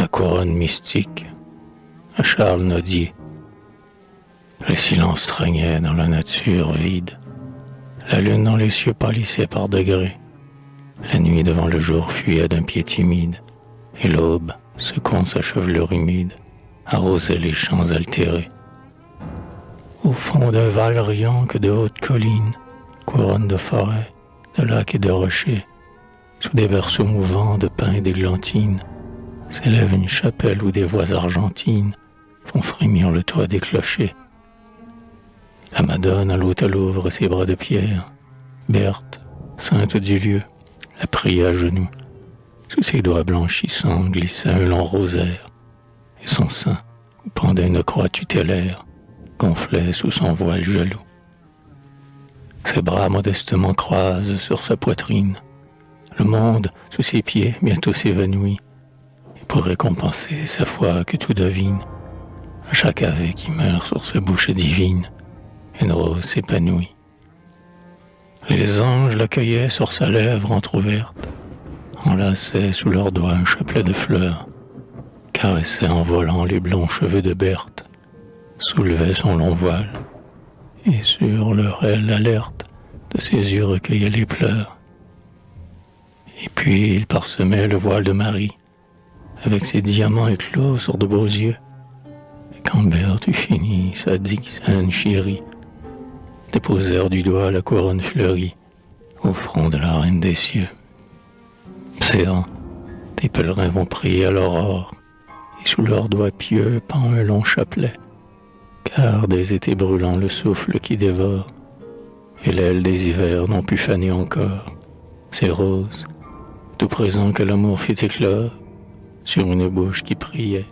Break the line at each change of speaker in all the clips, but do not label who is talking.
la couronne mystique, à Charles Nodier. Le silence régnait dans la nature vide. La lune dans les cieux pâlissait par degrés. La nuit devant le jour fuyait d'un pied timide, et l'aube, secouant sa chevelure humide, arrosait les champs altérés. Au fond d'un val riant que de hautes collines, couronne de forêts, de lacs et de rochers, sous des berceaux mouvants de pins et d'églantines, s'élève une chapelle où des voix argentines font frémir le toit des clochers. La Madone à l'autel ouvre ses bras de pierre. Berthe, sainte du lieu, la prie à genoux. Sous ses doigts blanchissants glissait un long rosaire, et son sein, où pendait une croix tutélaire, gonflait sous son voile jaloux. Ses bras modestement croisent sur sa poitrine. Le monde, sous ses pieds, bientôt s'évanouit, et pour récompenser sa foi que tout devine, à chaque ave qui meurt sur sa bouche divine, une rose s'épanouit. Les anges l'accueillaient sur sa lèvre entr'ouverte, enlaçaient sous leurs doigts un chapelet de fleurs, caressaient en volant les blonds cheveux de Berthe, soulevaient son long voile, et sur leur aile alerte de ses yeux recueillaient les pleurs. Et puis il parsemait le voile de Marie, avec ses diamants éclos sur de beaux yeux, et quand Berthe eut fini sa dizaine chérie, déposèrent du doigt la couronne fleurie au front de la reine des cieux. Séant, des pèlerins vont prier à l'aurore, et sous leurs doigts pieux pend un long chapelet, car des étés brûlants le souffle qui dévore, et l'aile des hivers n'ont pu faner encore ces roses, tout présent que l'amour fit éclore sur une bouche qui priait.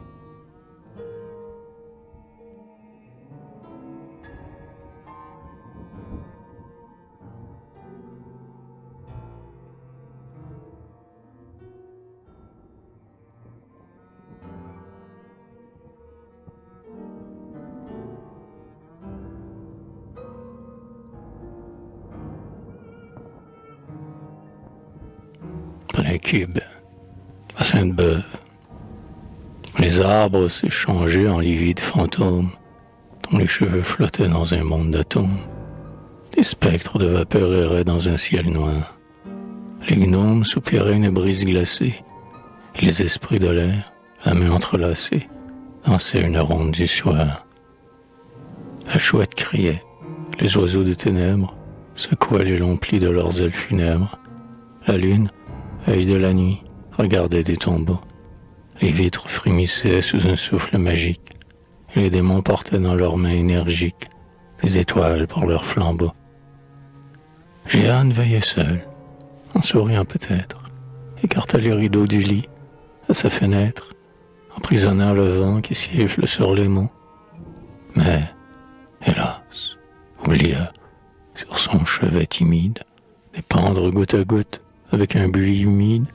Plein cube, à Sainte-Beuve. Les arbres s'échangeaient en livides fantômes, dont les cheveux flottaient dans un monde d'atomes. Des spectres de vapeur erraient dans un ciel noir. Les gnomes soupiraient une brise glacée, et les esprits de l'air, la main entrelacée, dansaient une ronde du soir. La chouette criait, les oiseaux de ténèbres secouaient les longs plis de leurs ailes funèbres. La lune, œil de la nuit, regardait des tombeaux. Les vitres frémissaient sous un souffle magique, et les démons portaient dans leurs mains énergiques des étoiles pour leurs flambeaux. Jeanne veillait seule, en souriant peut-être, écarta les rideaux du lit, à sa fenêtre, emprisonnant le vent qui siffle sur les monts. Mais, hélas, oublia, sur son chevet timide, dépendre goutte à goutte, avec un buis humide,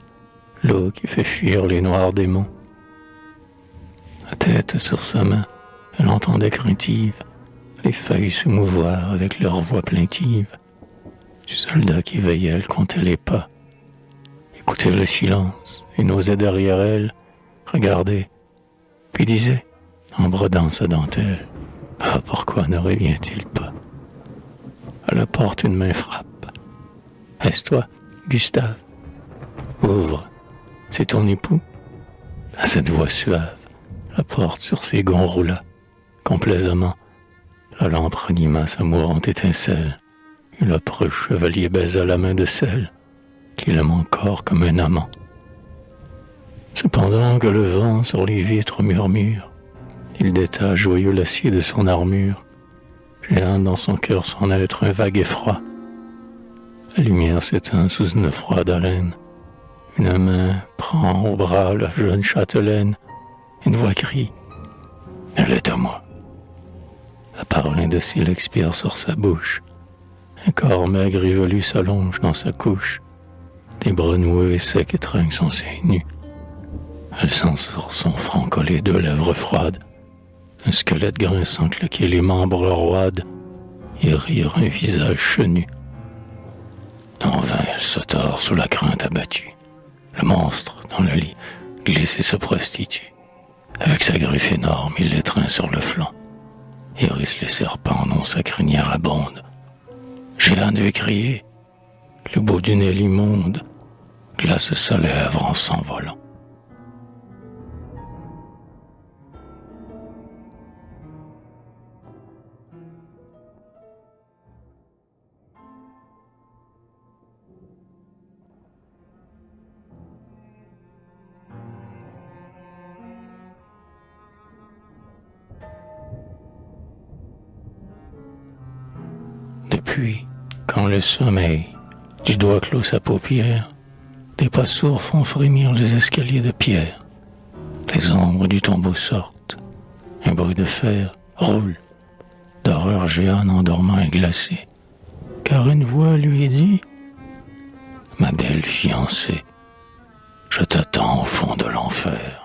l'eau qui fait fuir les noirs démons. La tête sur sa main, elle entendait craintive les feuilles se mouvoir avec leur voix plaintive. Du soldat qui veillait, elle comptait les pas, écoutait le silence et n'osait derrière elle regarder, puis disait, en brodant sa dentelle, « Ah, pourquoi ne revient-il pas ?» À la porte, une main frappe. « Est-ce toi, Gustave? Ouvre, c'est ton époux. » À cette voix suave, la porte sur ses gonds roula. Complaisamment, la lampe ranima sa mourante étincelle, et l'âpre chevalier baisa la main de celle qui l'aime encore comme un amant. Cependant que le vent sur les vitres murmure, il détache joyeux l'acier de son armure. Jeanne dans son cœur s'en être un vague effroi. La lumière s'éteint sous une froide haleine. Une main prend au bras la jeune châtelaine. Une voix crie « Elle est à moi ». La parole indocile expire sur sa bouche. Un corps maigre et velu s'allonge dans sa couche. Des bras noueux et secs étreignent son sein nu. Elle sent sur son front collé deux lèvres froides. Un squelette grinçant claquer les membres roides et rire un visage chenu. En vain, elle se tord sous la crainte abattue. Le monstre, dans le lit, glisse et se prostitue. Avec sa griffe énorme, il l'étreint sur le flanc. Hérisse les serpents dont sa crinière abonde. Jeanne veut crier. Le bout d'une aile immonde glace sa lèvre en s'envolant. Depuis, quand le sommeil du doigt clos sa paupière, des pas sourds font frémir les escaliers de pierre. Les ombres du tombeau sortent, un bruit de fer roule, d'horreur Jeanne en dormant est glacée, car une voix lui dit « Ma belle fiancée, je t'attends au fond de l'enfer. »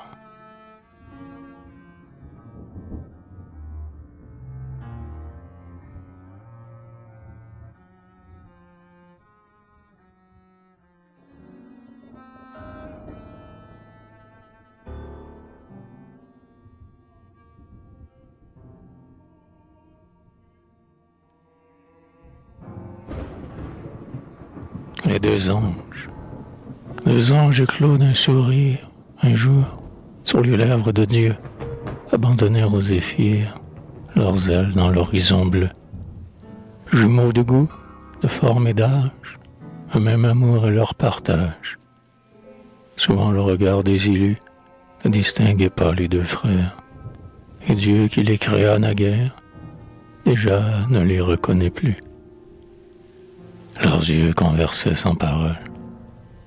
Les deux anges éclos d'un sourire, un jour, sur les lèvres de Dieu, abandonnèrent aux zéphyrs leurs ailes dans l'horizon bleu. Jumeaux de goût, de forme et d'âge, un même amour et leur partage. Souvent le regard désillu ne distinguait pas les deux frères, et Dieu qui les créa naguère, déjà ne les reconnaît plus. Leurs yeux conversaient sans parole.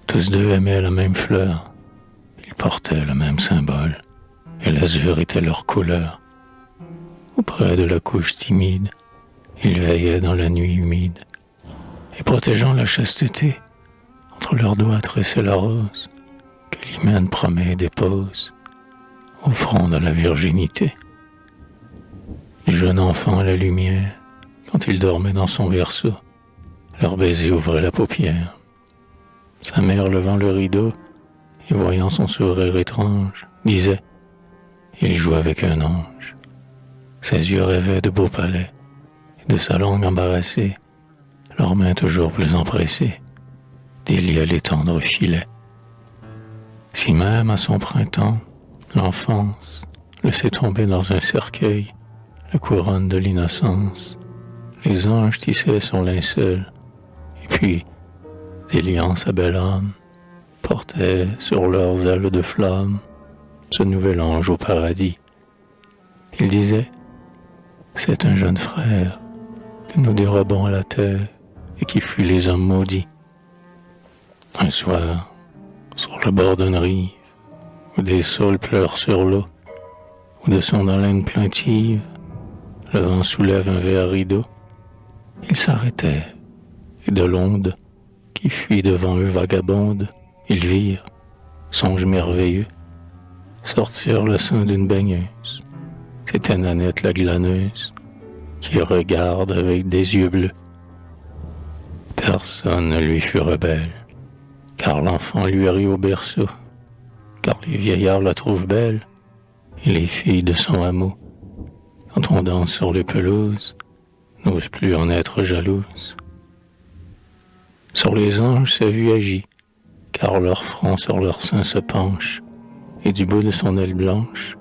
Tous deux aimaient la même fleur. Ils portaient le même symbole. Et l'azur était leur couleur. Auprès de la couche timide, ils veillaient dans la nuit humide. Et protégeant la chasteté, entre leurs doigts tressaient la rose que l'hymen promet et dépose au front de la virginité. Du jeune enfant à la lumière, quand il dormait dans son berceau, leur baiser ouvrait la paupière. Sa mère, levant le rideau et voyant son sourire étrange, disait « Il joue avec un ange ». Ses yeux rêvaient de beaux palais, et de sa langue embarrassée, leurs mains toujours plus empressées, déliaient les tendres filets. Si même à son printemps, l'enfance le fait tomber dans un cercueil, la couronne de l'innocence, les anges tissaient son linceul, puis, déliant sa belle âme, portaient sur leurs ailes de flamme ce nouvel ange au paradis. Il disait, c'est un jeune frère que nous dérobons à la terre et qui fuit les hommes maudits. Un soir, sur le bord d'une rive, où des saules pleurent sur l'eau, où de son haleine plaintive, le vent soulève un vert rideau, il s'arrêtait. Et de l'onde qui fuit devant eux vagabonde, ils virent, songe merveilleux, sortir le sein d'une baigneuse. C'était Nanette la glaneuse, qui regarde avec des yeux bleus. Personne ne lui fut rebelle, car l'enfant lui rit au berceau, car les vieillards la trouvent belle, et les filles de son hameau, quand on danse sur les pelouses, n'osent plus en être jalouses. Sur les anges, sa vue agit, car leur front sur leur sein se penche, et du bout de son aile blanche,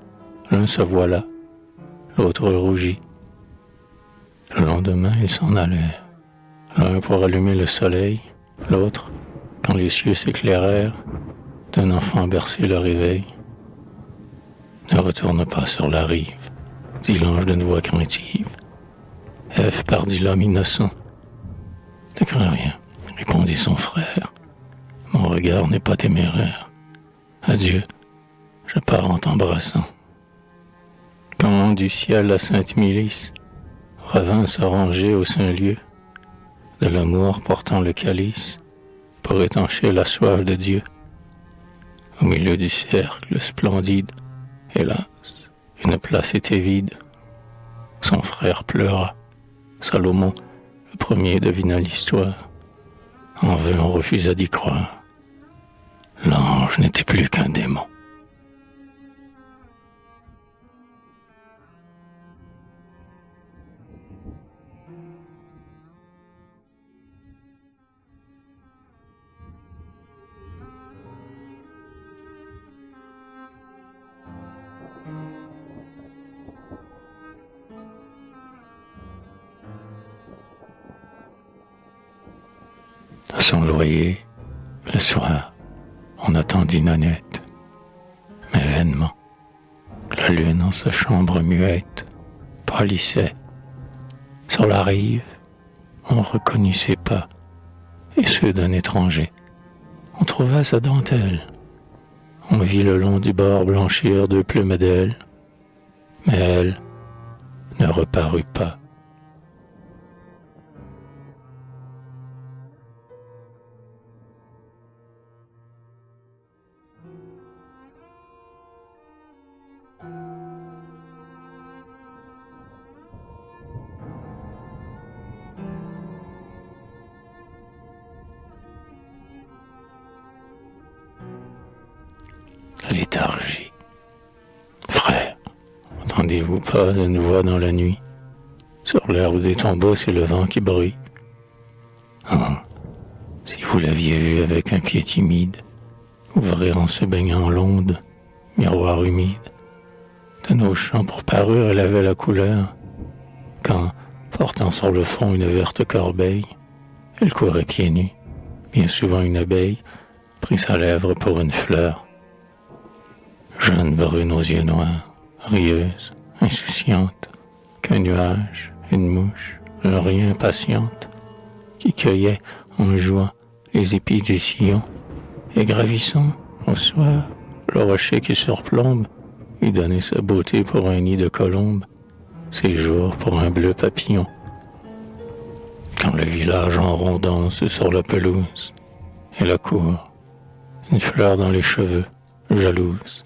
l'un se voit là, l'autre rougit. Le lendemain, ils s'en allèrent, l'un pour allumer le soleil, l'autre, quand les cieux s'éclairèrent, d'un enfant bercé le réveil. Ne retourne pas sur la rive, dit l'ange d'une voix craintive. Ève pardit l'homme innocent. Ne crains rien, répondit son frère. Mon regard n'est pas téméraire. Adieu, je pars en t'embrassant. Quand du ciel la sainte milice revint se ranger au saint lieu, de l'amour portant le calice pour étancher la soif de Dieu, au milieu du cercle splendide, hélas, une place était vide. Son frère pleura. Salomon, le premier, devina l'histoire. En vain on refusa d'y croire. L'ange n'était plus qu'un démon. À son loyer, le soir, on attendit Nonette, mais vainement. La lune en sa chambre muette pâlissait. Sur la rive, on reconnut ses pas et ceux d'un étranger. On trouva sa dentelle. On vit le long du bord blanchir deux plumes d'ailes, mais elle ne reparut pas. Léthargie. Frère, entendez-vous pas une voix dans la nuit? Sur l'herbe des tombeaux, c'est le vent qui bruit. Ah, si vous l'aviez vu avec un pied timide, ouvrez en se baignant l'onde, miroir humide. De nos champs pour parure, elle avait la couleur, quand, portant sur le front une verte corbeille, elle courait pieds nus. Bien souvent une abeille prit sa lèvre pour une fleur. Jeune brune aux yeux noirs, rieuse, insouciante, qu'un nuage, une mouche, un rien impatiente, qui cueillait en jouant les épis du sillon, et gravissant au soir le rocher qui surplombe, lui donnait sa beauté pour un nid de colombe, ses jours pour un bleu papillon. Quand le village en rond danse sur la pelouse, et la cour, une fleur dans les cheveux, jalouse,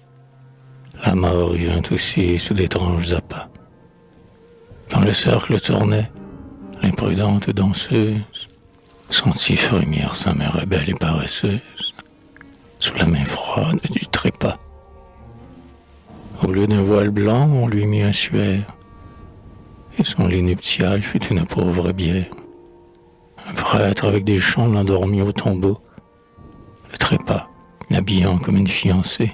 la mort y vint aussi sous d'étranges appâts. Quand le cercle tournait, l'imprudente danseuse sentit frémir sa main rebelle et paresseuse sous la main froide du trépas. Au lieu d'un voile blanc, on lui mit un suaire, et son lit nuptial fut une pauvre bière. Un prêtre avec des chants l'endormit au tombeau. Le trépas, l'habillant comme une fiancée,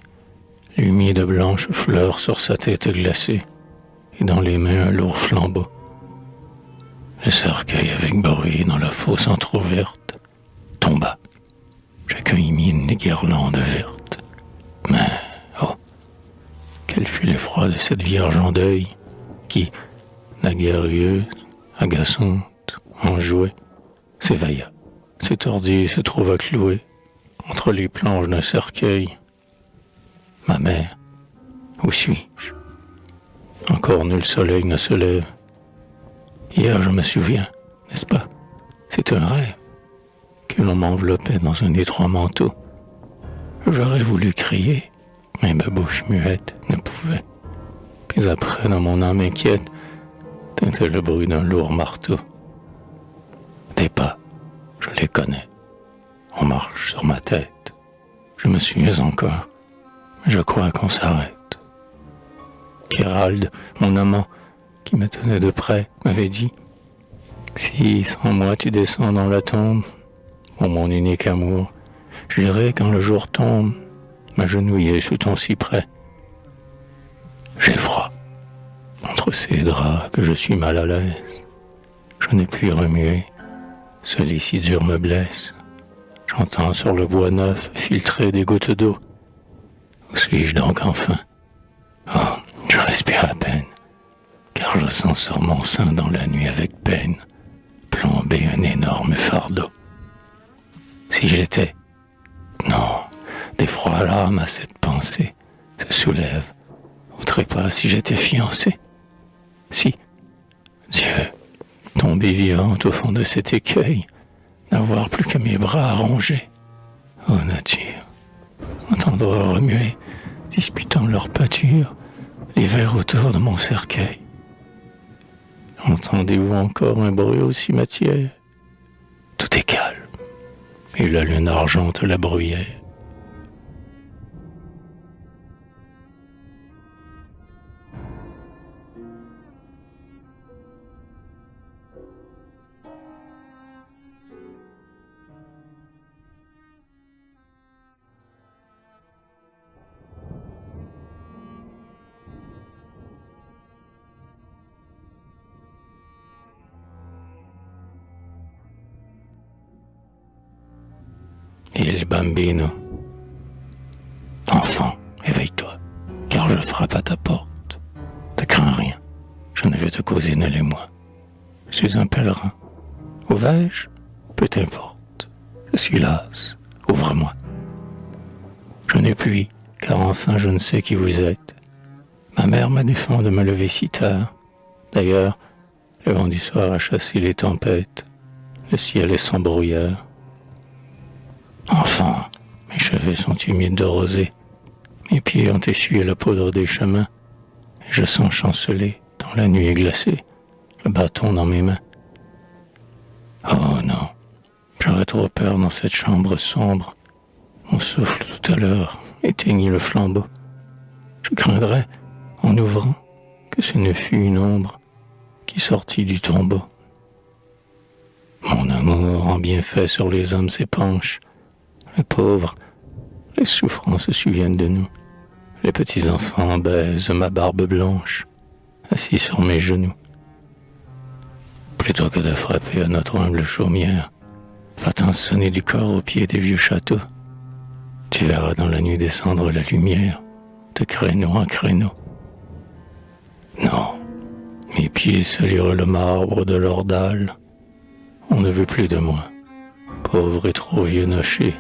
lui mit de blanches fleurs sur sa tête glacée, et dans les mains un lourd flambeau. Le cercueil avec bruit dans la fosse entr'ouverte tomba. Chacun y mit une guirlande verte. Mais, oh, quel fut l'effroi de cette vierge en deuil, qui, naguère rieuse, agaçante, enjouée, s'éveilla, s'étordit et se trouva clouée entre les planches d'un cercueil. Ma mère, où suis-je? Encore nul soleil ne se lève. Hier, je me souviens, n'est-ce pas? C'est un rêve, que l'on m'enveloppait dans un étroit manteau. J'aurais voulu crier, mais ma bouche muette ne pouvait. Puis après, dans mon âme inquiète, tintait le bruit d'un lourd marteau. Des pas, je les connais. On marche sur ma tête. Je me souviens encore, mais je crois qu'on s'arrête. Gérald, mon amant, qui me tenait de près, m'avait dit « Si, sans moi, tu descends dans la tombe, ô mon unique amour, j'irai quand le jour tombe, m'agenouiller sous ton cyprès. J'ai froid. Entre ces draps que je suis mal à l'aise, je n'ai pu remuer. Ce lit si dur me blesse. J'entends sur le bois neuf filtrer des gouttes d'eau. Où suis-je donc enfin? Oh, je respire à peine, car je sens sur mon sein dans la nuit avec peine plomber un énorme fardeau. Si j'étais... Non, d'effroi l'âme à cette pensée se soulève au trépas si j'étais fiancé. Si, Dieu, tombé vivante au fond de cet écueil, n'avoir plus que mes bras à ronger. Oh nature, entendre remuer, disputant leur pâture, les vers autour de mon cercueil. Entendez-vous encore un bruit au cimetière? Tout est calme, et la lune argente la bruyère. bambino. Enfant, éveille-toi, car je frappe à ta porte. Ne crains rien, je ne veux te causer nul émoi. Je suis un pèlerin. Où vais-je? Peu t'importe. Je suis las, ouvre-moi. Je ne puis, car enfin je ne sais qui vous êtes. Ma mère me défend de me lever si tard. D'ailleurs, le vent du soir a chassé les tempêtes. Le ciel est sans brouillard. Enfant, mes cheveux sont humides de rosée. Mes pieds ont essuyé la poudre des chemins. Et je sens chanceler, dans la nuit glacée, le bâton dans mes mains. Oh non, j'aurais trop peur dans cette chambre sombre. Mon souffle tout à l'heure éteignit le flambeau. Je craindrais, en ouvrant, que ce ne fût une ombre qui sortit du tombeau. Mon amour en bienfait sur les hommes s'épanche. Les pauvres, les souffrances se souviennent de nous. Les petits enfants baisent ma barbe blanche, assis sur mes genoux. Plutôt que de frapper à notre humble chaumière, va-t'en sonner du corps au pied des vieux châteaux. Tu verras dans la nuit descendre la lumière, de créneau en créneau. Non, mes pieds salirent le marbre de leurs dalles. On ne veut plus de moi, pauvre et trop vieux nocher.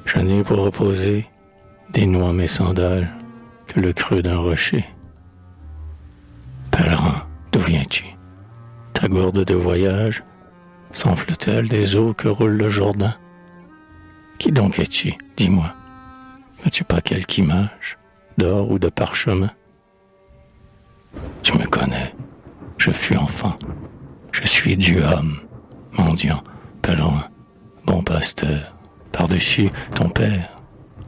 Je n'ai pour reposer, des noix mes sandales, que le creux d'un rocher. Pèlerin, d'où viens-tu? Ta gourde de voyage s'enfle-t-elle des eaux que roule le Jourdain? Qui donc es-tu, dis-moi? N'as-tu pas quelque image, d'or ou de parchemin? Tu me connais, je fus enfant, je suis Dieu homme, mendiant, pèlerin, bon pasteur, par-dessus ton père,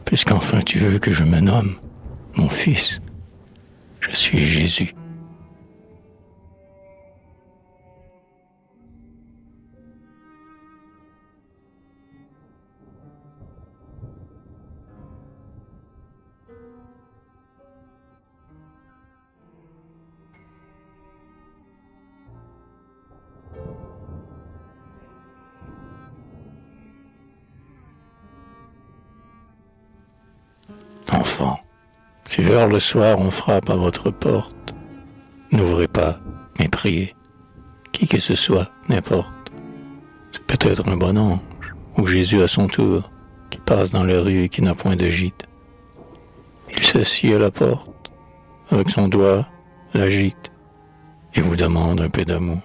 puisqu'enfin tu veux que je me nomme, mon fils, je suis Jésus. Enfant, si vers le soir on frappe à votre porte, n'ouvrez pas, mais priez. Qui que ce soit, n'importe. C'est peut-être un bon ange, ou Jésus à son tour, qui passe dans la rue et qui n'a point de gîte. Il s'assied à la porte, avec son doigt, l'agite, et vous demande un peu d'amour.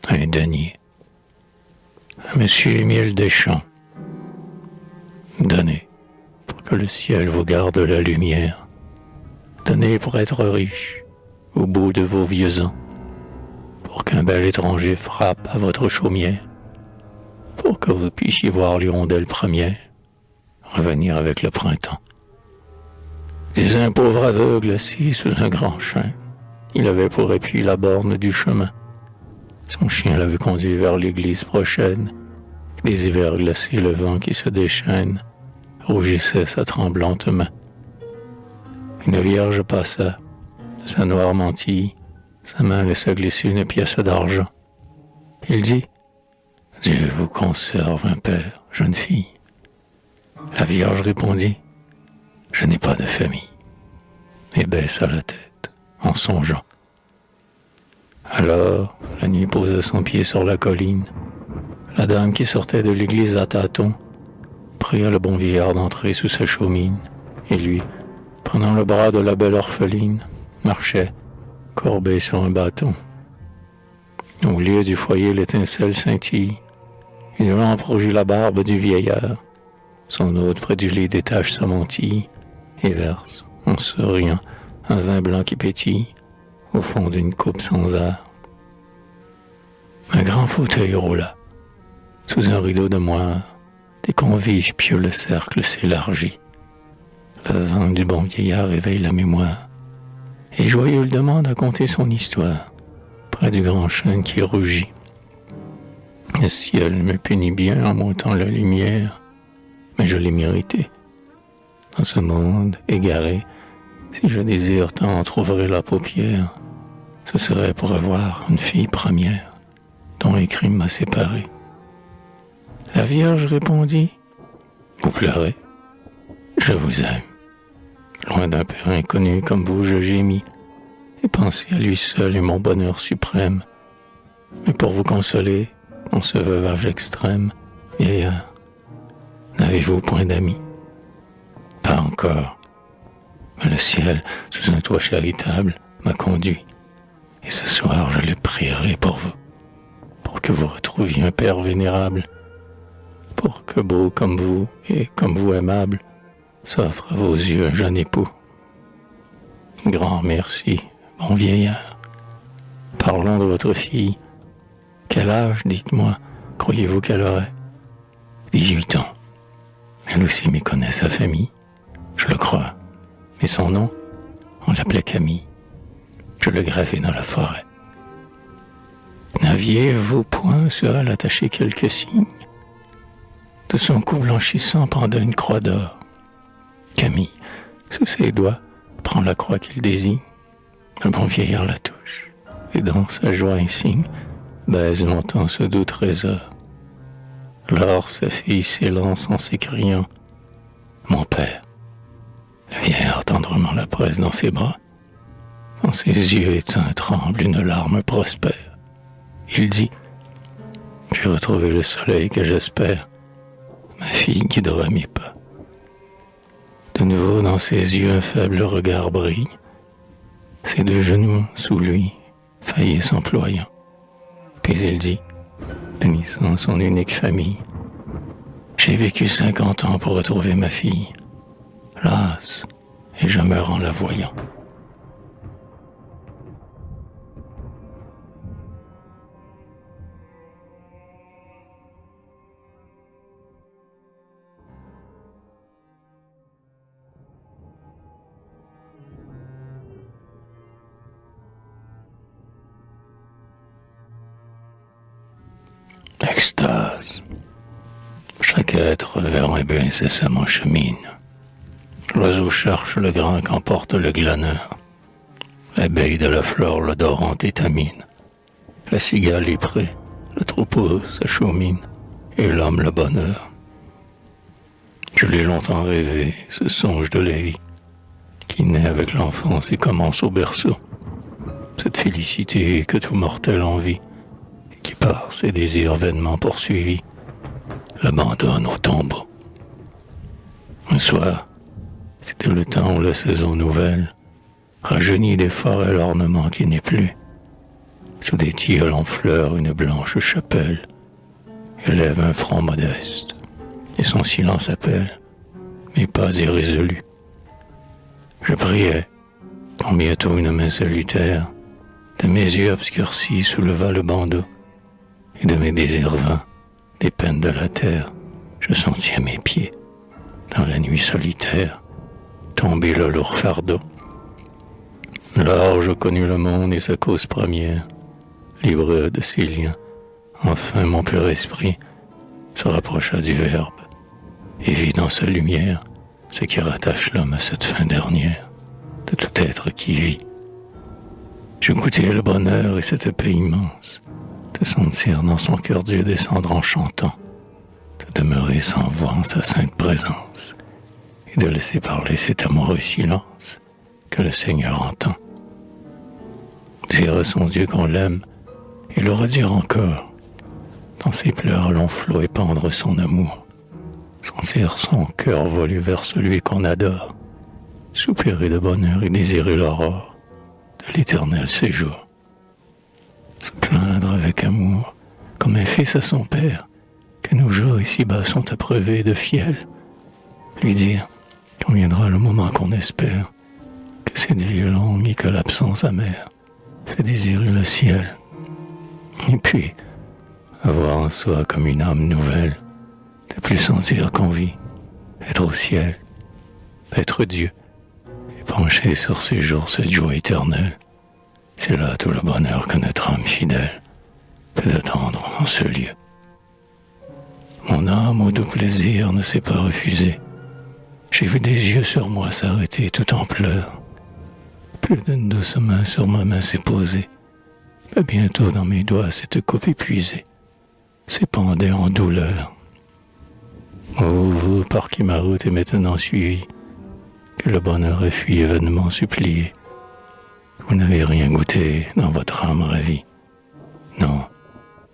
Un denier à Monsieur Émile Deschamps. Donnez pour que le ciel vous garde la lumière. Donnez pour être riche au bout de vos vieux ans, pour qu'un bel étranger frappe à votre chaumière, pour que vous puissiez voir l'hirondelle première revenir avec le printemps. Disait un pauvre aveugle assis sous un grand chêne. Il avait pour appui la borne du chemin. Son chien l'avait conduit vers l'église prochaine. Les hivers glacés, le vent qui se déchaîne, rougissait sa tremblante main. Une vierge passa, de sa noire mantille, sa main laissa glisser une pièce d'argent. Il dit « Dieu vous conserve un père, jeune fille. » La vierge répondit « Je n'ai pas de famille. » et baissa la tête en songeant. Alors, la nuit posa son pied sur la colline. La dame qui sortait de l'église à tâtons pria le bon vieillard d'entrer sous sa chaumine, et lui, prenant le bras de la belle orpheline, marchait, courbé sur un bâton. Au lieu du foyer, l'étincelle scintille. Une lampe rougit la barbe du vieillard. Son hôte près du lit détache sa mantille et verse, en souriant, un vin blanc qui pétille au fond d'une coupe sans art. Un grand fauteuil roula, Sous un rideau de moire, des convives pieux le cercle s'élargit. Le vent du bon vieillard réveille la mémoire, et joyeux le demande à conter son histoire, près du grand chêne qui rougit. Le ciel me punit bien en montant la lumière, mais je l'ai mérité. Dans ce monde égaré, si je désire tant trouver la paupière, ce serait pour revoir une fille première, dont un crime m'a séparé. La Vierge répondit, vous pleurez, je vous aime. Loin d'un père inconnu comme vous, je gémis, et pensez à lui seul est mon bonheur suprême. Mais pour vous consoler, dans ce veuvage extrême, vieillard, n'avez-vous point d'amis? Pas encore, mais le ciel, sous un toit charitable, m'a conduit, et ce soir je le prierai pour vous, pour que vous retrouviez un père vénérable, pour que beau comme vous, et comme vous aimable, s'offre à vos yeux un jeune époux. Grand merci, bon vieillard. Parlons de votre fille. Quel âge, dites-moi, croyez-vous qu'elle aurait? 18 ans. Elle aussi méconnaît sa famille, je le crois. Mais son nom, on l'appelait Camille. Je le gravais dans la forêt. N'aviez-vous point sur elle attaché quelques signes? De son cou blanchissant pendait une croix d'or. Camille, sous ses doigts, prend la croix qu'il désigne. Le bon vieillard la touche, et dans sa joie insigne, baise longtemps ce doux trésor. Alors sa fille s'élance en s'écriant « Mon père !» Le vieillard tendrement la presse dans ses bras. Dans ses yeux éteints tremble une larme prospère. Il dit « J'ai retrouvé le soleil que j'espère. Ma fille guidera mes pas. » De nouveau dans ses yeux un faible regard brille. Ses deux genoux sous lui, faillis s'employant. Puis il dit, bénissant son unique famille, j'ai vécu 50 ans pour retrouver ma fille. Las, et je meurs en la voyant. Extase. Chaque être vers un but incessamment chemine. L'oiseau cherche le grain qu'emporte le glaneur. L'abeille de la fleur l'odorante étamine. La cigale est près, le troupeau s'achaumine, et l'homme le bonheur. Je l'ai longtemps rêvé, ce songe de la vie, qui naît avec l'enfance et commence au berceau. Cette félicité que tout mortel envie, qui par ses désirs vainement poursuivis, l'abandonne au tombeau. Un soir, c'était le temps où la saison nouvelle rajeunit des forêts l'ornement qui n'est plus. Sous des tilleuls en fleurs, une blanche chapelle élève un front modeste, et son silence appelle mes pas irrésolus. Je priais, quand bientôt une main solitaire de mes yeux obscurcis souleva le bandeau, et de mes désirs vains, des peines de la terre, je sentis à mes pieds, dans la nuit solitaire, tomber le lourd fardeau. Alors je connus le monde et sa cause première, libre de ses liens. Enfin mon pur esprit se rapprocha du Verbe, et vit dans sa lumière ce qui rattache l'homme à cette fin dernière, de tout être qui vit. Je goûtai le bonheur et cette paix immense, de sentir dans son cœur Dieu descendre en chantant, de demeurer sans voix en sa sainte présence, et de laisser parler cet amoureux silence que le Seigneur entend. Dire à son Dieu qu'on l'aime, et le redire encore, dans ses pleurs long flot épandre son amour, sentir son cœur voler vers celui qu'on adore, soupirer de bonheur et désirer l'aurore de l'éternel séjour. Se plaindre avec amour, comme un fils à son père, que nos jours ici-bas sont apreuvés de fiel. Lui dire, quand viendra le moment qu'on espère, que cette vie est longue et que l'absence amère fait désirer le ciel. Et puis, avoir en soi comme une âme nouvelle, de plus sentir qu'on vit, être au ciel, être Dieu, et pencher sur ses jours cette joie éternelle. C'est là tout le bonheur que notre âme fidèle peut attendre en ce lieu. Mon âme au doux plaisir ne s'est pas refusée. J'ai vu des yeux sur moi s'arrêter tout en pleurs. Plus d'une douce main sur ma main s'est posée. Mais bientôt dans mes doigts cette coupe épuisée s'épandait en douleur. Ô vous, par qui ma route est maintenant suivie, que le bonheur ait fui et vainement supplié. Vous n'avez rien goûté dans votre âme ravie. Non,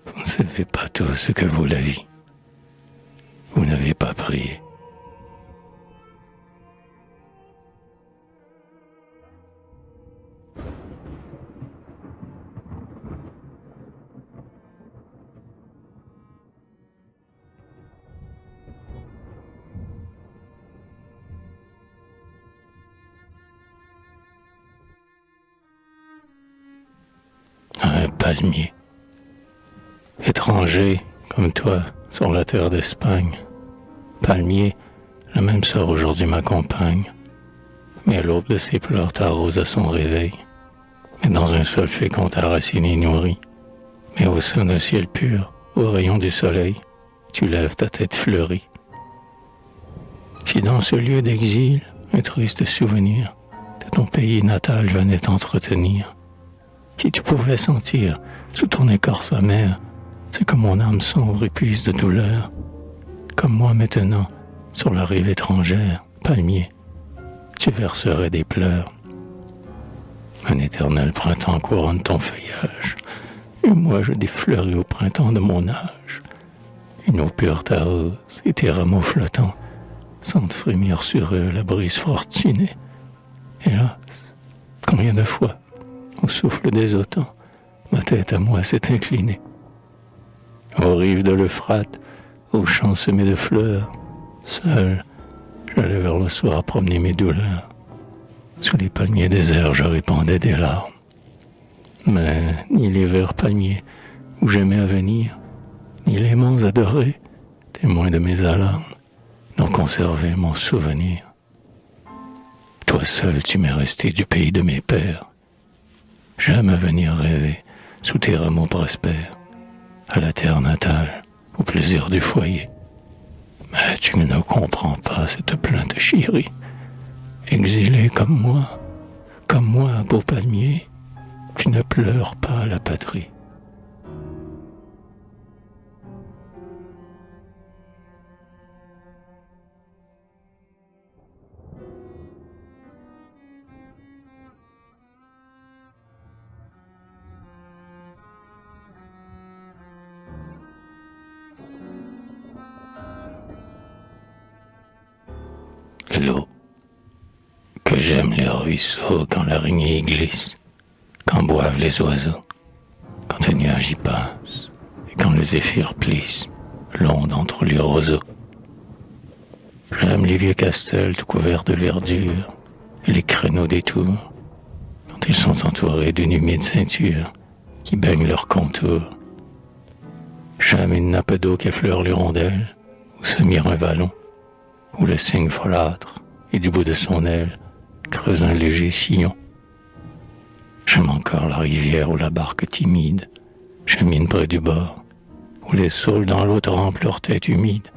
vous ne savez pas tout ce que vaut la vie. Vous n'avez pas prié. Un palmier, étranger comme toi sur la terre d'Espagne. Palmier, le même sort aujourd'hui m'accompagne, mais à l'aube de ses pleurs t'arrose à son réveil, mais dans un sol fécond ta racine est nourrie, mais au sein d'un ciel pur, au rayon du soleil, tu lèves ta tête fleurie. Si dans ce lieu d'exil, un triste souvenir de ton pays natal venait t'entretenir, si tu pouvais sentir sous ton écorce amère ce que mon âme sombre épuise de douleur, comme moi maintenant, sur la rive étrangère, palmier, tu verserais des pleurs. Un éternel printemps couronne ton feuillage, et moi je défleuris au printemps de mon âge. Une eau pure t'arrose, et tes rameaux flottants sentent frémir sur eux la brise fortunée. Hélas, combien de fois, au souffle des automnes, ma tête à moi s'est inclinée. Aux rives de l'Euphrate, aux champs semés de fleurs, seul, j'allais vers le soir promener mes douleurs. Sous les palmiers déserts, je répandais des larmes. Mais ni les verts palmiers où j'aimais à venir, ni les monts adorés, témoins de mes alarmes, n'ont conservé mon souvenir. Toi seul, tu m'es resté du pays de mes pères. J'aime à venir rêver sous tes rameaux prospères, à la terre natale, au plaisir du foyer. Mais tu ne comprends pas cette plainte chérie. Exilé comme moi, beau palmier, tu ne pleures pas la patrie. L'eau, que j'aime les ruisseaux quand l'araignée y glisse, quand boivent les oiseaux, quand un nuage y passe, et quand le zéphyr plisse l'onde entre les roseaux. J'aime les vieux castels tout couverts de verdure, et les créneaux des tours, quand ils sont entourés d'une humide ceinture qui baigne leurs contours. J'aime une nappe d'eau qui effleure les rondelles, où se mire un vallon, où le cygne folâtre, et du bout de son aile, creuse un léger sillon. J'aime encore la rivière où la barque timide chemine près du bord, où les saules dans l'eau trempent leur tête humide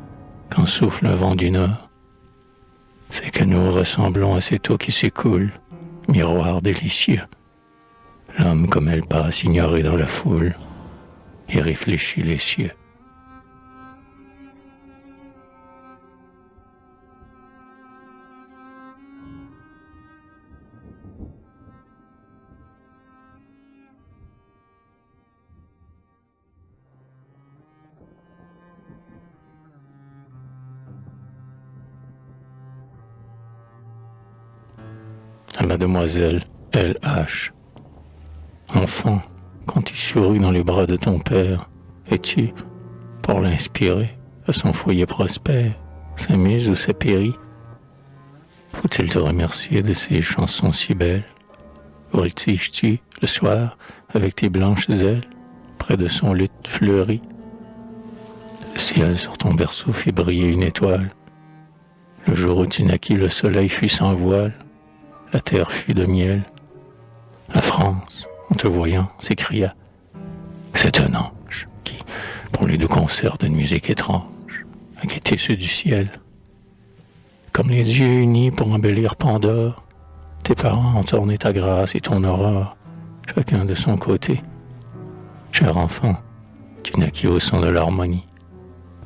quand souffle un vent du nord. C'est que nous ressemblons à cette eau qui s'écoule, miroir délicieux. L'homme comme elle passe ignoré dans la foule et réfléchit les cieux. À Mademoiselle L.H. Enfant, quand tu souris dans les bras de ton père, es-tu, pour l'inspirer, à son foyer prospère, s'amuse ou s'apérit? Faut-il te remercier de ces chansons si belles? Voltiges-tu, le soir, avec tes blanches ailes, près de son luth fleuri, Le ciel sur ton berceau fit briller une étoile. Le jour où tu naquis, le soleil fut sans voile, la terre fut de miel. La France, en te voyant, s'écria « C'est un ange qui, pour les deux concerts d'une musique étrange, a quitté ceux du ciel. » Comme les dieux unis pour embellir Pandore, tes parents ont orné ta grâce et ton aurore, chacun de son côté. Cher enfant, tu naquis au son de l'harmonie.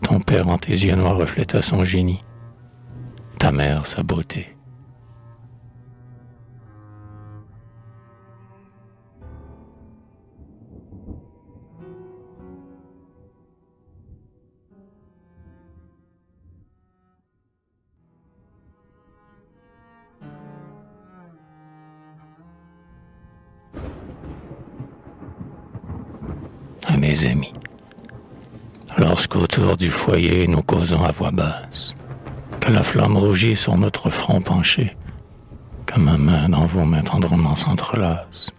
Ton père en tes yeux noirs refléta son génie. Ta mère sa beauté. À mes amis, lorsqu'autour du foyer nous causons à voix basse, que la flamme rougit sur notre front penché, que ma main dans vos mains tendrement s'entrelace,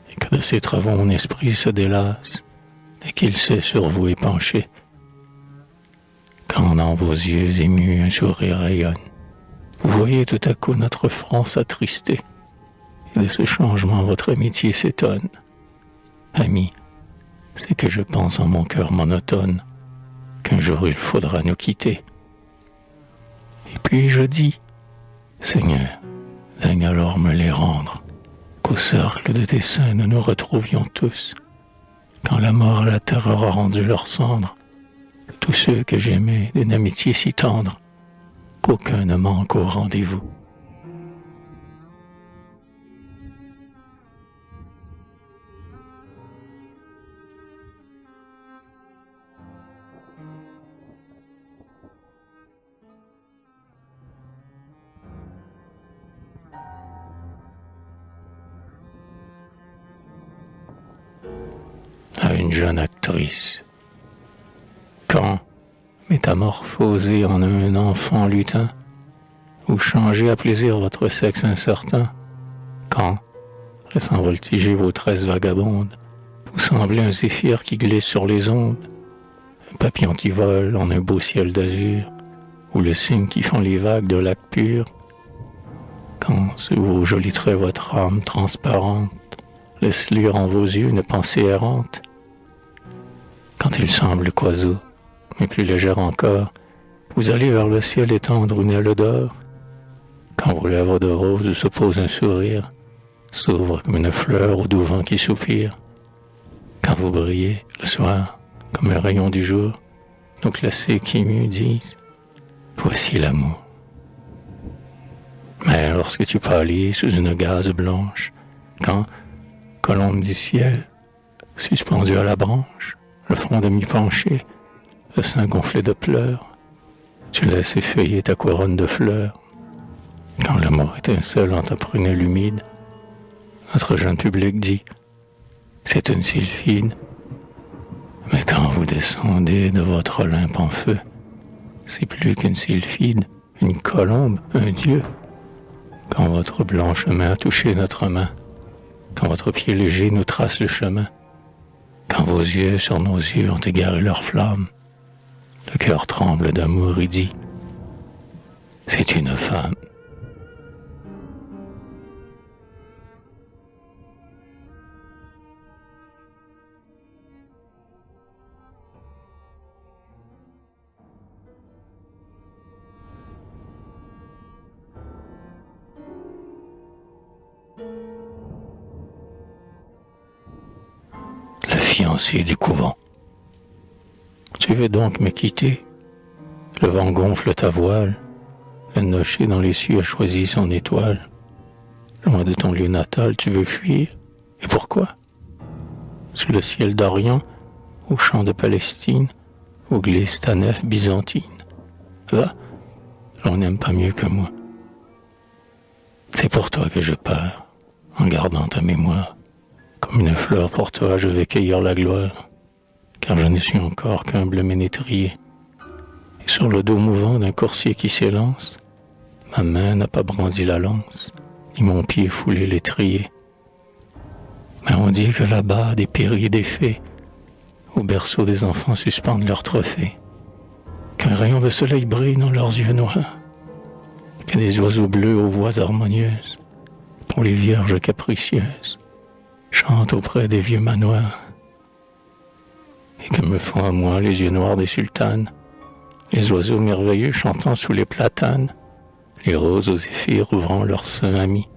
et que de ses travaux mon esprit se délasse, dès qu'il s'est sur vous épanché, quand dans vos yeux émus un sourire rayonne, vous voyez tout à coup notre front s'attrister, et de ce changement votre amitié s'étonne. Amis, c'est que je pense en mon cœur monotone qu'un jour il faudra nous quitter. Et puis je dis, Seigneur, daigne alors me les rendre, qu'au cercle de tes saints nous nous retrouvions tous, quand la mort et la terreur a rendu leurs cendres, tous ceux que j'aimais d'une amitié si tendre, qu'aucun ne manque au rendez-vous. À une jeune actrice. Quand, métamorphosée en un enfant lutin, ou changé à plaisir votre sexe incertain, quand, laissant voltiger vos tresses vagabondes, vous semblez un zéphyr qui glisse sur les ondes, un papillon qui vole en un beau ciel d'azur, ou le cygne qui font les vagues de lacs purs, quand, sous vos jolis traits, votre âme transparente laisse lire en vos yeux une pensée errante, quand il semble qu'oiseau, mais plus légère encore, vous allez vers le ciel étendre une aile d'or, quand vos lèvres de rose se posent un sourire, s'ouvrent comme une fleur au doux vent qui soupire, quand vous brillez le soir comme un rayon du jour, nos classiques émus disent « Voici l'amour ». Mais lorsque tu pâlis sous une gaze blanche, quand, colombe du ciel, suspendu à la branche, le front demi-penché, le sein gonflé de pleurs, tu laisses effeuiller ta couronne de fleurs. Quand l'amour étincelle en ta prunelle humide, notre jeune public dit « C'est une sylphide ». Mais quand vous descendez de votre Olympe en feu, c'est plus qu'une sylphide, une colombe, un dieu. Quand votre blanche main a touché notre main, quand votre pied léger nous trace le chemin, quand vos yeux sur nos yeux ont égaré leur flamme, le cœur tremble d'amour et dit « C'est une femme ». La fiancée du couvent. Tu veux donc me quitter? Le vent gonfle ta voile, le nocher dans les cieux a choisi son étoile. Loin de ton lieu natal, tu veux fuir? Et pourquoi? Sous le ciel d'Orient, au champ de Palestine, où glisse ta nef byzantine. Va, l'on n'aime pas mieux que moi. C'est pour toi que je pars, en gardant ta mémoire. Comme une fleur pour toi, je vais cueillir la gloire, car je ne suis encore qu'humble ménétrier. Et sur le dos mouvant d'un coursier qui s'élance, ma main n'a pas brandi la lance, ni mon pied foulé l'étrier. Mais on dit que là-bas, des périers des fées, au berceau des enfants suspendent leurs trophées. qu'un rayon de soleil brille dans leurs yeux noirs, que des oiseaux bleus aux voix harmonieuses, pour les vierges capricieuses, chantent auprès des vieux manoirs, et que me font à moi les yeux noirs des sultanes, les oiseaux merveilleux chantant sous les platanes, les roses aux zéphyrs ouvrant leurs seins amis,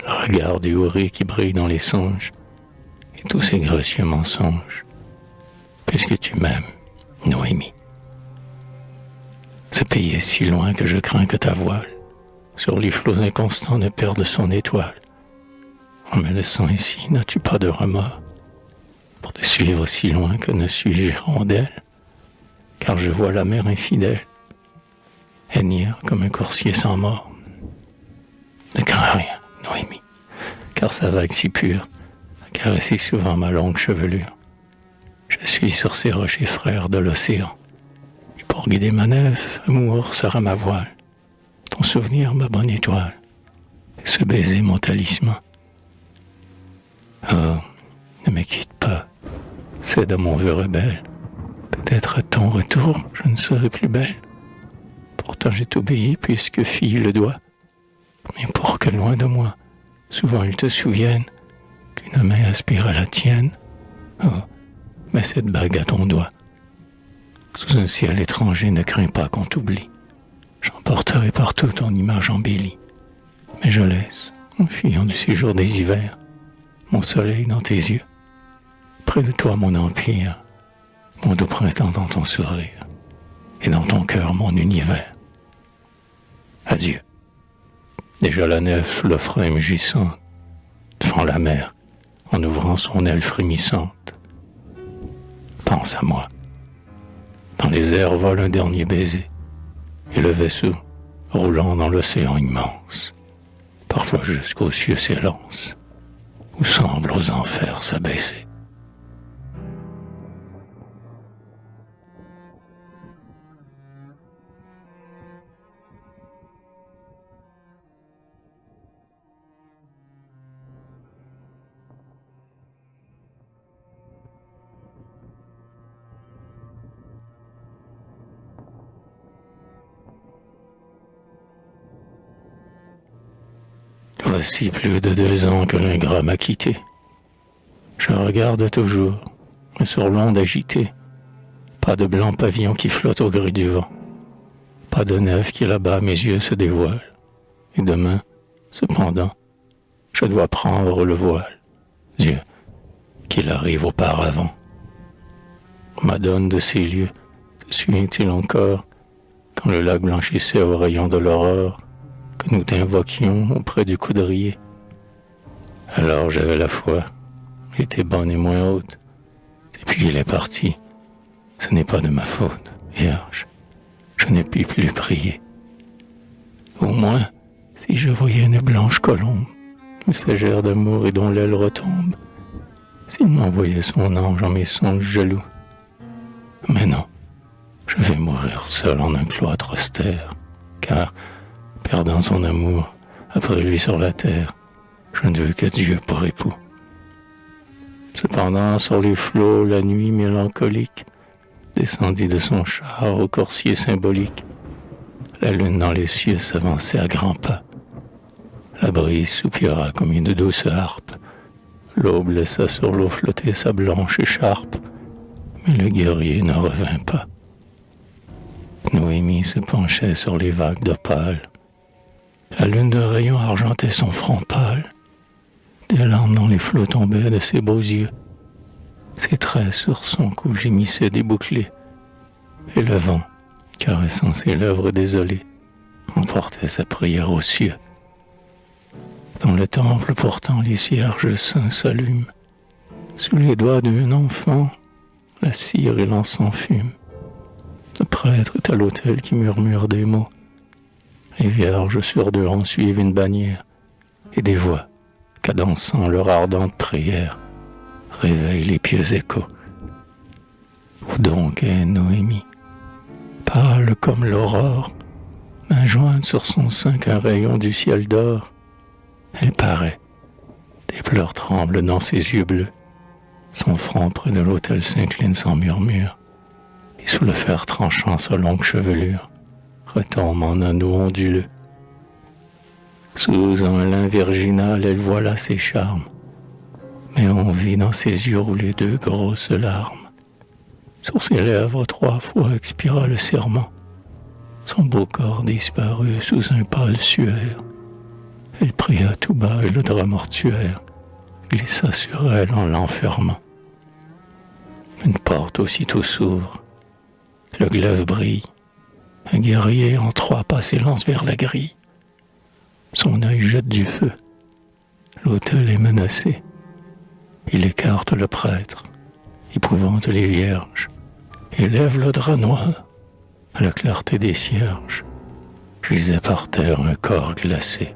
le regard du houri qui brille dans les songes, et tous ces gracieux mensonges, puisque tu m'aimes, Noémie. Ce pays est si loin que je crains que ta voile, sur les flots inconstants, ne perde son étoile. En me laissant ici, n'as-tu pas de remords pour te suivre si loin que ne suis-je hirondelle, car je vois la mer infidèle hennir comme un coursier sans mort. Ne crains rien, Noémie, car sa vague si pure a caressé souvent ma longue chevelure. Je suis sur ces rochers frères de l'océan, et pour guider ma nef, amour sera ma voile, ton souvenir ma bonne étoile, et ce baiser mon talisman. Oh, ne me quitte pas, cède à mon vœu rebelle, peut-être à ton retour je ne serai plus belle. Pourtant j'ai obéi puisque fille le doit, mais pour que loin de moi, souvent il te souvienne qu'une main aspire à la tienne. Oh, mets cette bague à ton doigt. Sous un ciel étranger, ne crains pas qu'on t'oublie. J'emporterai partout ton image embellie. Mais je laisse, en fuyant du séjour des hivers, mon soleil dans tes yeux. Près de toi mon empire, mon doux printemps dans ton sourire, et dans ton cœur mon univers. Adieu. Déjà la nef sous le frein mugissante, devant la mer, en ouvrant son aile frémissante. Pense à moi. Dans les airs vole un dernier baiser, et le vaisseau, roulant dans l'océan immense, parfois jusqu'aux cieux s'élance, ou semble aux enfers s'abaisser. Voici plus de 2 ans que l'ingrat m'a quitté. Je regarde toujours, mais sur l'onde agitée, pas de blanc pavillon qui flotte au gré du vent, pas de nef qui là-bas mes yeux se dévoilent. Et demain, cependant, je dois prendre le voile. Dieu, qu'il arrive auparavant. Madone de ces lieux, te souvient-il encore, quand le lac blanchissait aux rayons de l'aurore, que nous t'invoquions auprès du coudrier? Alors j'avais la foi, j'étais bonne et moins haute. Depuis qu'il est parti, ce n'est pas de ma faute, Vierge, je ne puis plus prier. Au moins, si je voyais une blanche colombe, messagère d'amour et dont l'aile retombe, s'il m'envoyait son ange en mes songes jaloux. Mais non, je vais mourir seul en un cloître austère, car, perdant son amour, après lui sur la terre, je ne veux que Dieu pour époux. Cependant, sur les flots, la nuit mélancolique descendit de son char au corsier symbolique. La lune dans les cieux s'avançait à grands pas. La brise soupira comme une douce harpe. L'aube laissa sur l'eau flotter sa blanche écharpe, mais le guerrier ne revint pas. Noémie se penchait sur les vagues d'opale. La lune de rayon argentait son front pâle. Des larmes dans les flots tombaient de ses beaux yeux. Ses traits sur son cou gémissaient débouclés. Et le vent, caressant ses lèvres désolées, emportait sa prière aux cieux. Dans le temple pourtant les cierges saints s'allument. Sous les doigts d'un enfant, la cire et l'encens fument. Le prêtre est à l'autel qui murmure des mots. Les vierges sur 2 en suivent une bannière, et des voix, cadençant leur ardente prière, réveillent les pieux échos. Où donc est Noémie, pâle comme l'aurore, main jointe sur son sein qu'un rayon du ciel d'or? Elle paraît, des pleurs tremblent dans ses yeux bleus, son front près de l'autel s'incline sans murmure, et et sous le fer tranchant sa longue chevelure retombe en anneau onduleux. Sous un lin virginal, elle voit là ses charmes, mais on vit dans ses yeux rouler deux grosses larmes. Sur ses lèvres 3 fois expira le serment. Son beau corps disparut sous un pâle suaire. Elle pria tout bas et le drap mortuaire glissa sur elle en l'enfermant. Une porte aussitôt s'ouvre. Le glaive brille. Un guerrier en 3 pas s'élance vers la grille. Son œil jette du feu. L'autel est menacé. Il écarte le prêtre, épouvante les vierges, et lève le drap noir à la clarté des cierges. Gisait par terre un corps glacé.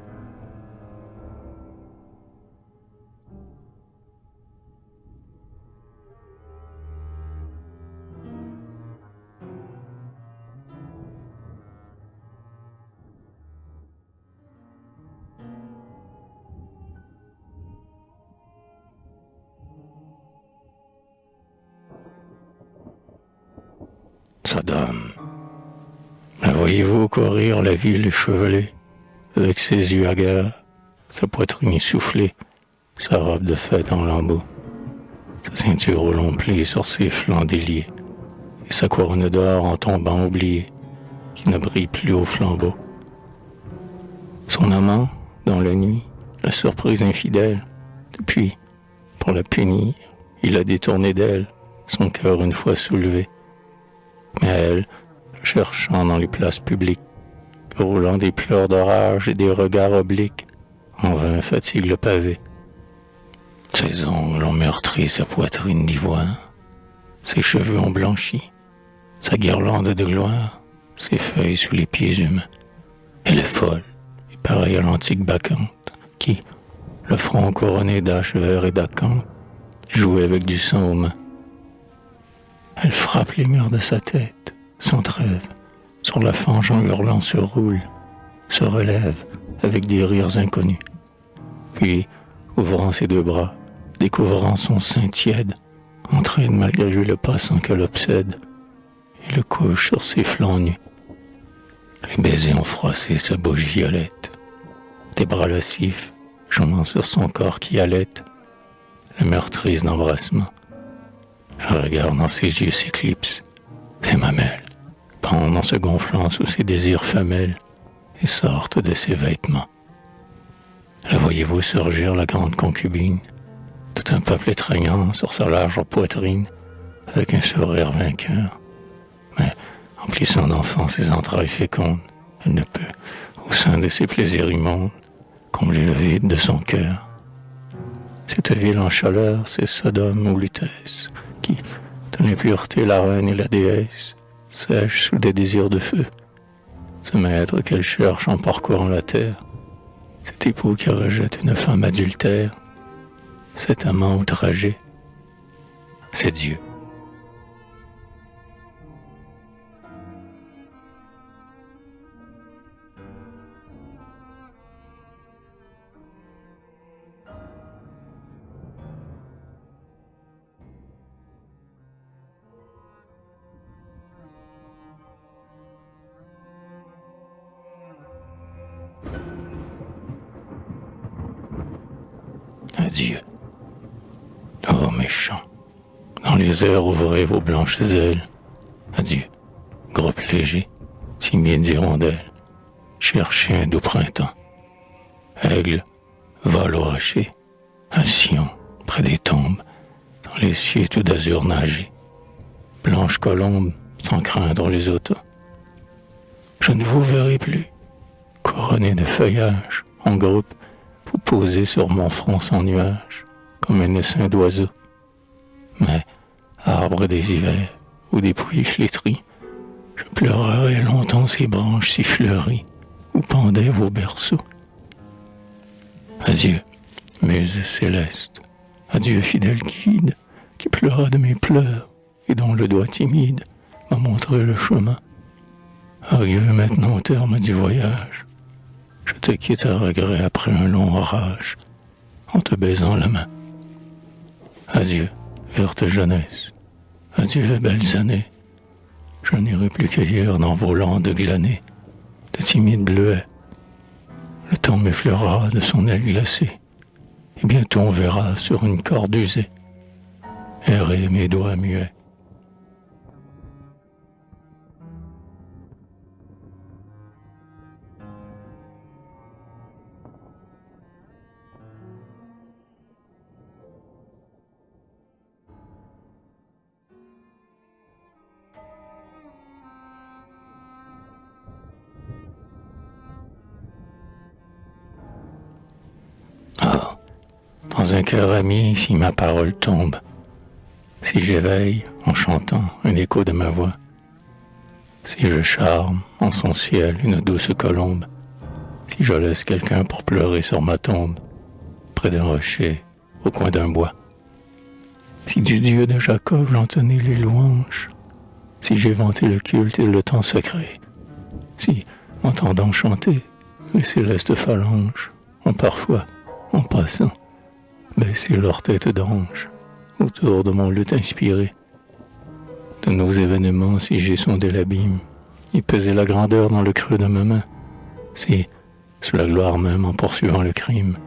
Sodome. La voyez-vous courir la ville échevelée, avec ses yeux hagards, sa poitrine essoufflée, sa robe de fête en lambeaux, sa ceinture au long pli sur ses flancs déliés, et sa couronne d'or en tombant oubliée, qui ne brille plus au flambeau. Son amant, dans la nuit, la surprise infidèle, depuis, pour la punir, il a détourné d'elle, son cœur une fois soulevé. Mais elle, cherchant dans les places publiques, roulant des pleurs d'orage et des regards obliques, en vain fatigue le pavé. Ses ongles ont meurtri sa poitrine d'ivoire, ses cheveux ont blanchi, sa guirlande de gloire s'effeuille sous les pieds humains. Elle est folle, et pareille à l'antique bacchante, qui, le front couronné d'âches verts et d'acanthe, jouait avec du sang aux mains. Elle frappe les murs de sa tête, sans trêve, sur la fange en hurlant se roule, se relève avec des rires inconnus. Puis, ouvrant ses 2 bras, découvrant son sein tiède, entraîne malgré lui le passant qu'elle obsède, et le couche sur ses flancs nus. Les baisers ont froissé sa bouche violette, des bras lascifs, jouant sur son corps qui halète, le meurtrise d'embrassement. Je regarde dans ses yeux s'éclipse, ses mamelles pendent en se gonflant sous ses désirs femelles et sortent de ses vêtements. La voyez-vous surgir la grande concubine, tout un peuple étreignant sur sa large poitrine, avec un sourire vainqueur. Mais, emplissant d'enfants ses entrailles fécondes, elle ne peut, au sein de ses plaisirs immondes, combler le vide de son cœur. Cette ville en chaleur, c'est Sodome ou Lutèce, qui, de l'impureté la reine et la déesse, sèche sous des désirs de feu. Ce maître qu'elle cherche en parcourant la terre, cet époux qui rejette une femme adultère, cet amant outragé, c'est Dieu. Adieu. Ô méchants, dans les airs ouvrez vos blanches ailes. Adieu, groupe léger, timide hirondelle, cherchez un doux printemps. Aigle, vol au rocher, alcyon, près des tombes, dans les cieux tout d'azur nager. Blanche colombe, sans craindre les autos. Je ne vous verrai plus, couronné de feuillage, en groupe, vous posez sur mon front sans nuage, comme un essaim d'oiseau. Mais, arbre des hivers, ou des pluies flétries, je pleurerai longtemps ces branches si fleuries, où pendaient vos berceaux. Adieu, muse céleste, adieu fidèle guide, qui pleura de mes pleurs, et dont le doigt timide m'a montré le chemin. Arrivé maintenant au terme du voyage, je te quitte à regret après un long orage, en te baisant la main. Adieu, verte jeunesse, adieu, belles années, Je n'irai plus cueillir dans vos landes glanées de timides bleuets. Le temps m'effleurera de son aile glacée, et bientôt on verra sur une corde usée errer mes doigts muets. Ah, dans un cœur ami, si ma parole tombe, si j'éveille, en chantant, un écho de ma voix, si je charme, en son ciel, une douce colombe, si je laisse quelqu'un pour pleurer sur ma tombe, près d'un rocher, au coin d'un bois, si du Dieu de Jacob j'entonnais les louanges, si j'ai vanté le culte et le temps secret, si, entendant chanter, les célestes phalanges ont parfois, en passant, baissé leur tête d'ange autour de mon luth inspiré. De nos événements, si j'ai sondé l'abîme et pesé la grandeur dans le creux de ma main, si, sous la gloire même en poursuivant le crime,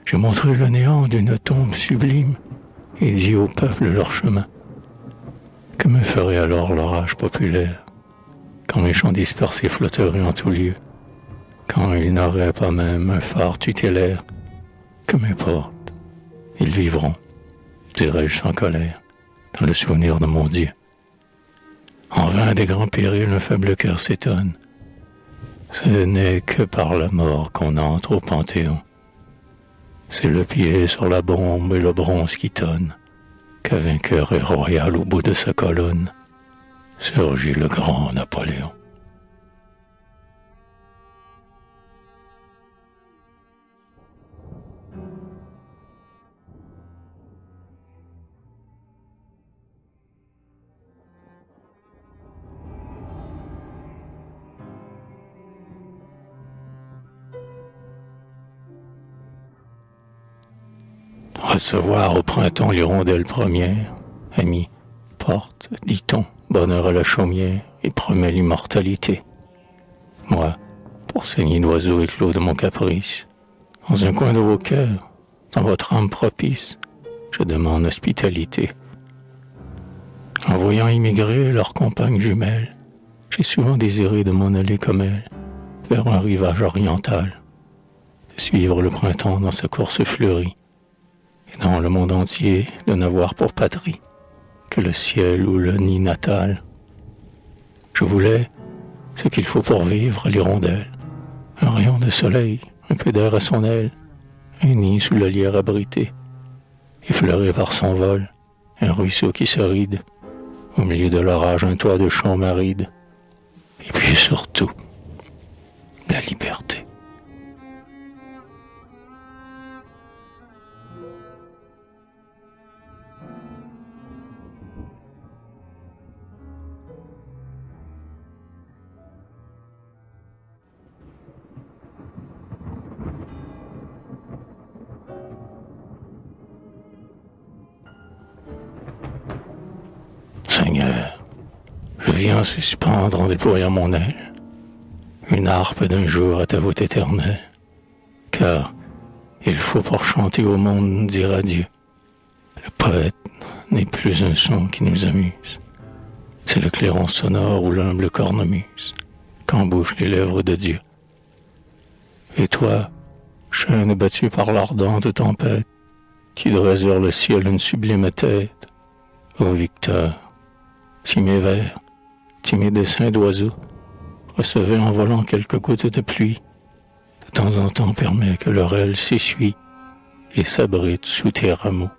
j'ai montré le néant d'une tombe sublime et dit au peuple leur chemin. Que me ferait alors l'orage populaire, quand mes chants dispersés flotteraient en tout lieu, quand ils n'auraient pas même un phare tutélaire? Que m'importe, ils vivront, dirais-je sans colère, dans le souvenir de mon Dieu. En vain des grands périls, un faible cœur s'étonne. Ce n'est que par la mort qu'on entre au Panthéon. C'est le pied sur la bombe et le bronze qui tonne, qu'un vainqueur et royal au bout de sa colonne surgit le grand Napoléon. Recevoir au printemps l'hirondelle première, ami, porte, dit-on, bonheur à la chaumière et promet l'immortalité. Moi, pour saigner d'oiseaux éclos de mon caprice, dans un coin de vos cœurs, dans votre âme propice, je demande hospitalité. En voyant immigrer leurs compagnes jumelles, j'ai souvent désiré de m'en aller comme elles, vers un rivage oriental, de suivre le printemps dans sa course fleurie, et dans le monde entier de n'avoir pour patrie que le ciel ou le nid natal. Je voulais ce qu'il faut pour vivre, l'hirondelle, un rayon de soleil, un peu d'air à son aile, un nid sous la lierre abrité, effleuré par son vol, un ruisseau qui se ride, au milieu de l'orage un toit de champs marides, et puis surtout, la liberté. Seigneur, je viens suspendre en déployant mon aile une harpe d'un jour à ta voûte éternelle, car il faut pour chanter au monde dire adieu. Le poète n'est plus un son qui nous amuse, c'est le clairon sonore ou l'humble cornemuse qu'embouchent les lèvres de Dieu. Et toi, chêne battu par l'ardente tempête, qui dresse vers le ciel une sublime tête, ô Victor, si mes vers, timides essaims d'oiseaux, recevaient en volant quelques gouttes de pluie, de temps en temps permet que leur aile s'essuie et s'abrite sous tes rameaux.